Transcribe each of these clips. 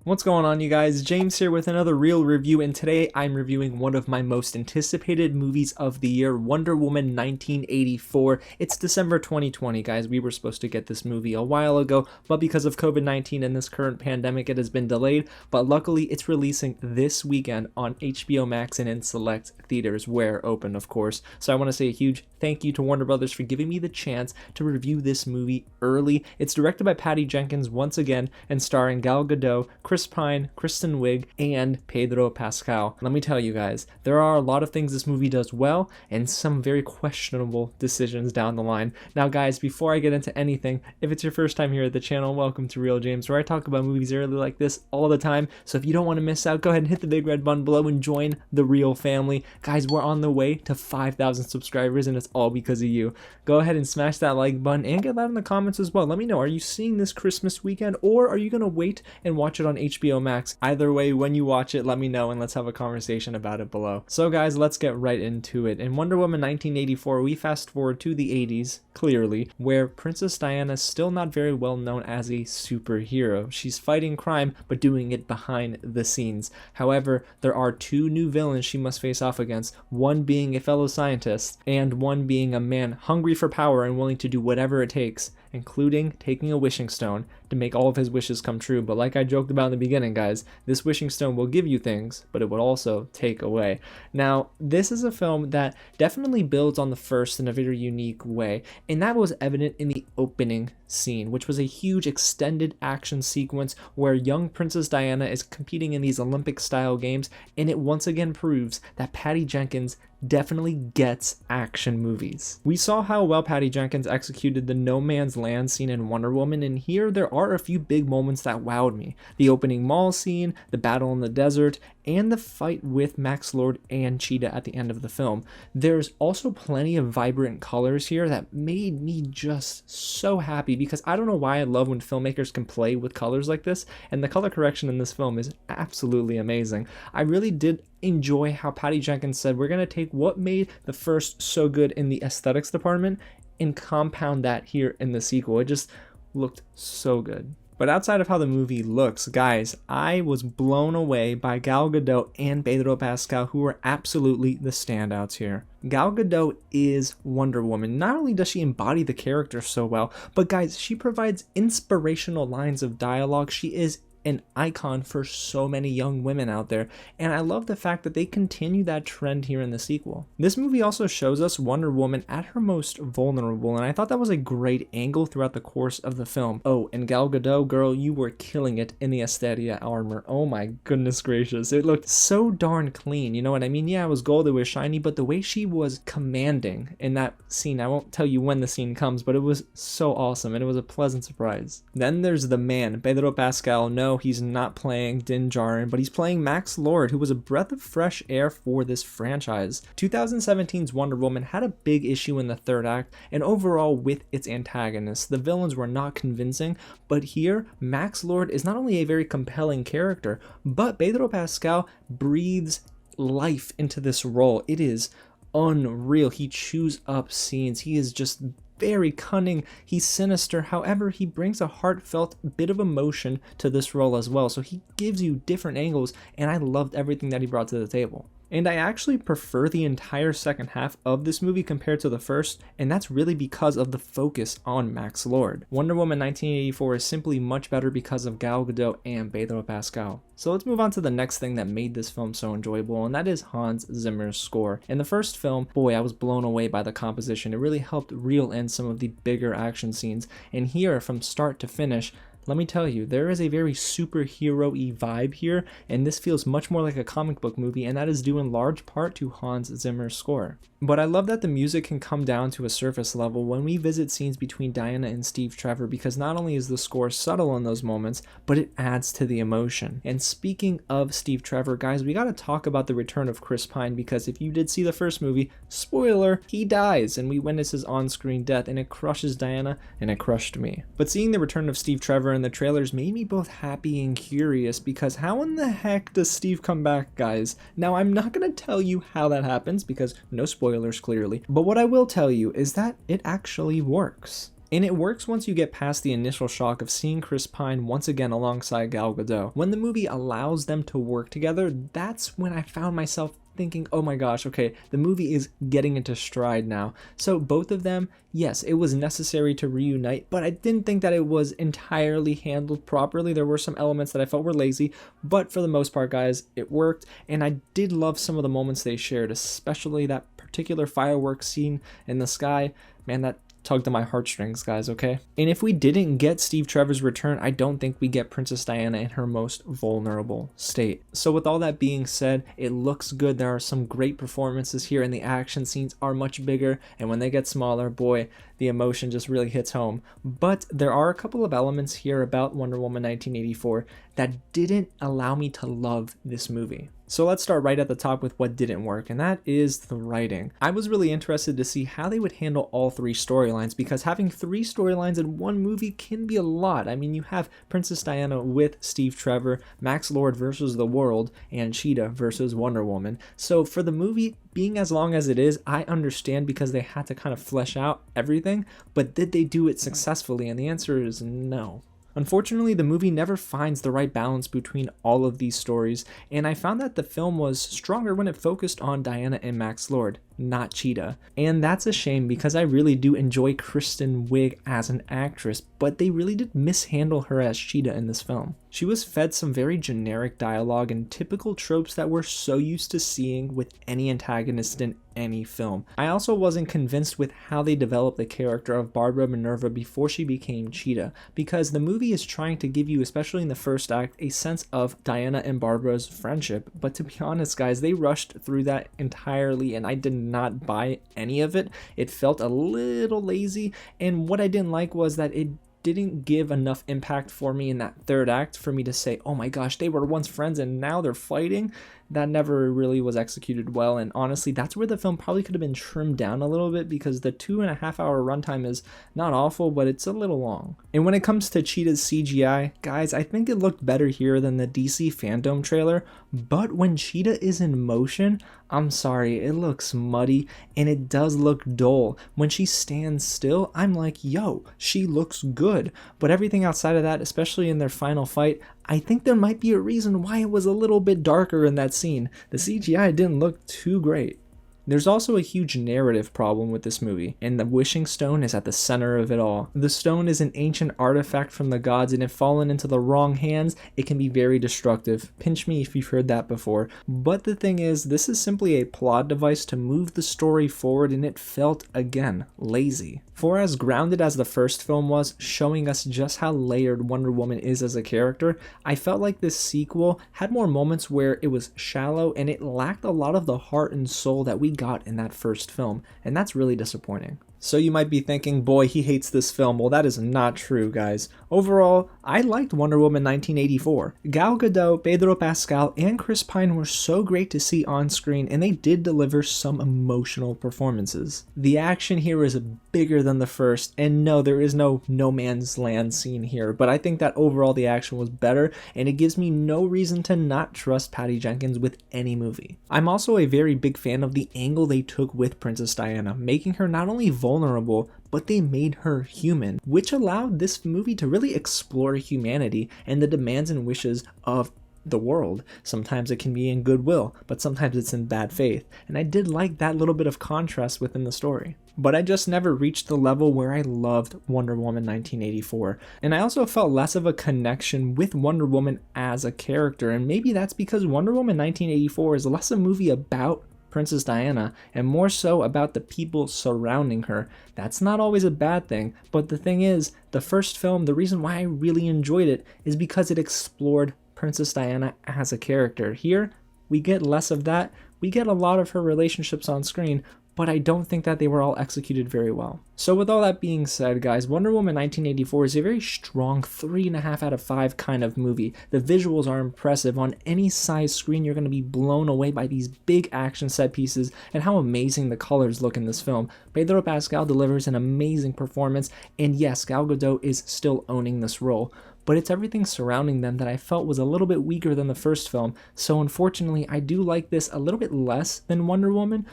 What's going on, you guys? James here with another real review, and today I'm reviewing one of my most anticipated movies of the year, Wonder Woman 1984. It's December 2020, guys. We were supposed to get this movie a while ago, but because of COVID-19 and this current pandemic, it has been delayed, but luckily it's releasing this weekend on HBO Max and in select theaters, where open, of course. So I want to say a huge thank you to Warner Brothers for giving me the chance to review this movie early. It's directed by Patty Jenkins once again, and starring Gal Gadot, Chris Pine, Kristen, Wiig, and Pedro Pascal. Let me tell you guys, there are a lot of things this movie does well and some very questionable decisions down the line. Now guys, before I get into anything, if it's your first time here at the channel, welcome to Real James, where I talk about movies early like this all the time. So if you don't want to miss out, go ahead and hit the big red button below and join the Real family. Guys, we're on the way to 5,000 subscribers and it's all because of you. Go ahead and smash that like button and get that in the comments as well. Let me know, are you seeing this Christmas weekend, or are you going to wait and watch it on HBO Max? Either way, when you watch it, let me know and let's have a conversation about it below. So guys, let's get right into it. In Wonder Woman 1984, we fast forward to the 80s, clearly, where Princess Diana is still not very well known as a superhero. She's fighting crime, but doing it behind the scenes. However, there are two new villains she must face off against, one being a fellow scientist, and one being a man hungry for power and willing to do whatever it takes, including taking a wishing stone to make all of his wishes come true. But like I joked about in the beginning, guys, this wishing stone will give you things, but it would also take away. Now, this is a film that definitely builds on the first in a very unique way, and that was evident in the opening scene, which was a huge extended action sequence where young Princess Diana is competing in these Olympic-style games, and it once again proves that Patty Jenkins definitely gets action movies. We saw how well Patty Jenkins executed the no man's land scene in Wonder Woman, and here there are a few big moments that wowed me. The opening mall scene, the battle in the desert, and the fight with Max Lord and Cheetah at the end of the film. There's also plenty of vibrant colors here that made me just so happy, because I don't know why I love when filmmakers can play with colors like this, and the color correction in this film is absolutely amazing. I really did enjoy how Patty Jenkins said, we're going to take what made the first so good in the aesthetics department and compound that here in the sequel. It just looked so good. But outside of how the movie looks, guys, I was blown away by Gal Gadot and Pedro Pascal, who are absolutely the standouts here. Gal Gadot is Wonder Woman. Not only does she embody the character so well, but guys, she provides inspirational lines of dialogue. She is an icon for so many young women out there, and I love the fact that they continue that trend here in the sequel. This movie also shows us Wonder Woman at her most vulnerable, and I thought that was a great angle throughout the course of the film. Oh, and Gal Gadot, girl, you were killing it in the Asteria armor. Oh my goodness gracious, it looked so darn clean, you know what I mean? Yeah, it was gold, it was shiny, but the way she was commanding in that scene, I won't tell you when the scene comes, but it was so awesome, and it was a pleasant surprise. Then there's the man, Pedro Pascal. No, he's not playing Din Djarin, but he's playing Max Lord, who was a breath of fresh air for this franchise. 2017's Wonder Woman had a big issue in the third act, and overall with its antagonists. The villains were not convincing, but here, Max Lord is not only a very compelling character, but Pedro Pascal breathes life into this role. It is unreal. He chews up scenes. He is just very cunning, he's sinister, however he brings a heartfelt bit of emotion to this role as well, so he gives you different angles, and I loved everything that he brought to the table. And I actually prefer the entire second half of this movie compared to the first, and that's really because of the focus on Max Lord. Wonder Woman 1984 is simply much better because of Gal Gadot and Pedro Pascal. So let's move on to the next thing that made this film so enjoyable, and that is Hans Zimmer's score. In the first film, boy, I was blown away by the composition. It really helped reel in some of the bigger action scenes, and here, from start to finish, let me tell you, there is a very superhero-y vibe here, and this feels much more like a comic book movie, and that is due in large part to Hans Zimmer's score. But I love that the music can come down to a surface level when we visit scenes between Diana and Steve Trevor, because not only is the score subtle in those moments, but it adds to the emotion. And speaking of Steve Trevor, guys, we gotta talk about the return of Chris Pine, because if you did see the first movie, spoiler, he dies, and we witness his on-screen death, and it crushes Diana, and it crushed me. But seeing the return of Steve Trevor in the trailers made me both happy and curious, because how in the heck does Steve come back, guys? Now, I'm not gonna tell you how that happens, because no spoilers clearly, but what I will tell you is that it actually works. And it works once you get past the initial shock of seeing Chris Pine once again alongside Gal Gadot. When the movie allows them to work together, that's when I found myself thinking, oh my gosh, okay, the movie is getting into stride now. So both of them, yes, it was necessary to reunite, but I didn't think that it was entirely handled properly. There were some elements that I felt were lazy, but for the most part, guys, it worked. And I did love some of the moments they shared, especially that particular fireworks scene in the sky. Man, that tugged at my heartstrings, guys, okay? And if we didn't get Steve Trevor's return, I don't think we get Princess Diana in her most vulnerable state. So with all that being said, it looks good. There are some great performances here, and the action scenes are much bigger, and when they get smaller, boy, the emotion just really hits home. But there are a couple of elements here about Wonder Woman 1984 that didn't allow me to love this movie. So let's start right at the top with what didn't work, and that is the writing. I was really interested to see how they would handle all three storylines, because having three storylines in one movie can be a lot. I mean, you have Princess Diana with Steve Trevor, Max Lord versus the world, and Cheetah versus Wonder Woman. So for the movie being as long as it is, I understand because they had to kind of flesh out everything, but did they do it successfully? And the answer is no. Unfortunately, the movie never finds the right balance between all of these stories, and I found that the film was stronger when it focused on Diana and Max Lord, not Cheetah. And that's a shame because I really do enjoy Kristen Wiig as an actress, but they really did mishandle her as Cheetah in this film. She was fed some very generic dialogue and typical tropes that we're so used to seeing with any antagonist in any film. I also wasn't convinced with how they developed the character of Barbara Minerva before she became Cheetah, because the movie is trying to give you, especially in the first act, a sense of Diana and Barbara's friendship. But to be honest, guys, they rushed through that entirely and I did not buy any of it. It felt a little lazy, and what I didn't like was that it didn't give enough impact for me in that third act for me to say, oh my gosh, they were once friends and now they're fighting. That never really was executed well, and honestly, that's where the film probably could have been trimmed down a little bit, because the 2.5 hour runtime is not awful, but it's a little long. And when it comes to Cheetah's CGI, guys, I think it looked better here than the DC Fandom trailer, but when Cheetah is in motion, I'm sorry, it looks muddy and it does look dull. When she stands still, I'm like, yo, she looks good. But everything outside of that, especially in their final fight, I think there might be a reason why it was a little bit darker in that scene. The CGI didn't look too great. There's also a huge narrative problem with this movie, and the wishing stone is at the center of it all. The stone is an ancient artifact from the gods, and if fallen into the wrong hands, it can be very destructive. Pinch me if you've heard that before. But the thing is, this is simply a plot device to move the story forward, and it felt, again, lazy. For as grounded as the first film was, showing us just how layered Wonder Woman is as a character, I felt like this sequel had more moments where it was shallow and it lacked a lot of the heart and soul that we got in that first film, and that's really disappointing. So you might be thinking, boy, he hates this film. Well, that is not true, guys. Overall, I liked Wonder Woman 1984. Gal Gadot, Pedro Pascal, and Chris Pine were so great to see on screen, and they did deliver some emotional performances. The action here is bigger than the first, and no, there is no man's land scene here, but I think that overall the action was better, and it gives me no reason to not trust Patty Jenkins with any movie. I'm also a very big fan of the angle they took with Princess Diana, making her not only vulnerable, but they made her human, which allowed this movie to really explore humanity and the demands and wishes of the world. Sometimes it can be in goodwill, but sometimes it's in bad faith, and I did like that little bit of contrast within the story. But I just never reached the level where I loved Wonder Woman 1984, and I also felt less of a connection with Wonder Woman as a character, and maybe that's because Wonder Woman 1984 is less a movie about Princess Diana and more so about the people surrounding her. That's not always a bad thing, but the thing is, the first film, the reason why I really enjoyed it is because it explored Princess Diana as a character. Here, we get less of that. We get a lot of her relationships on screen, but I don't think that they were all executed very well. So with all that being said, guys, Wonder Woman 1984 is a very strong 3.5 out of 5 kind of movie. The visuals are impressive. On any size screen, you're going to be blown away by these big action set pieces and how amazing the colors look in this film. Pedro Pascal delivers an amazing performance, and yes, Gal Gadot is still owning this role. But it's everything surrounding them that I felt was a little bit weaker than the first film, so unfortunately I do like this a little bit less than Wonder Woman,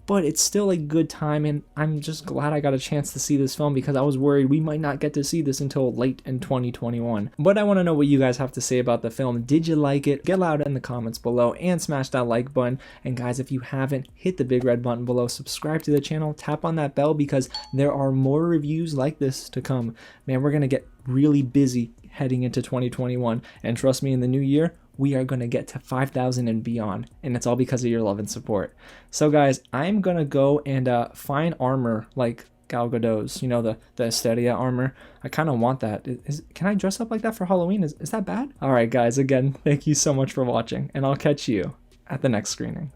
but it's still a good time, and I'm just glad I got a chance to see this film because I was worried we might not get to see this until late in 2021. But I want to know what you guys have to say about the film. Did you like it? Get loud in the comments below and smash that like button. And guys, if you haven't, hit the big red button below, subscribe to the channel, tap on that bell because there are more reviews like this to come. Man, we're gonna get really busy heading into 2021, and trust me, in the new year we are going to get to 5,000 and beyond, and it's all because of your love and support. So guys, I'm going to go and find armor like Gal Gadot's, you know, the Asteria armor. I kind of want that. Can I dress up like that for Halloween? Is that bad? Alright guys, again, thank you so much for watching, and I'll catch you at the next screening.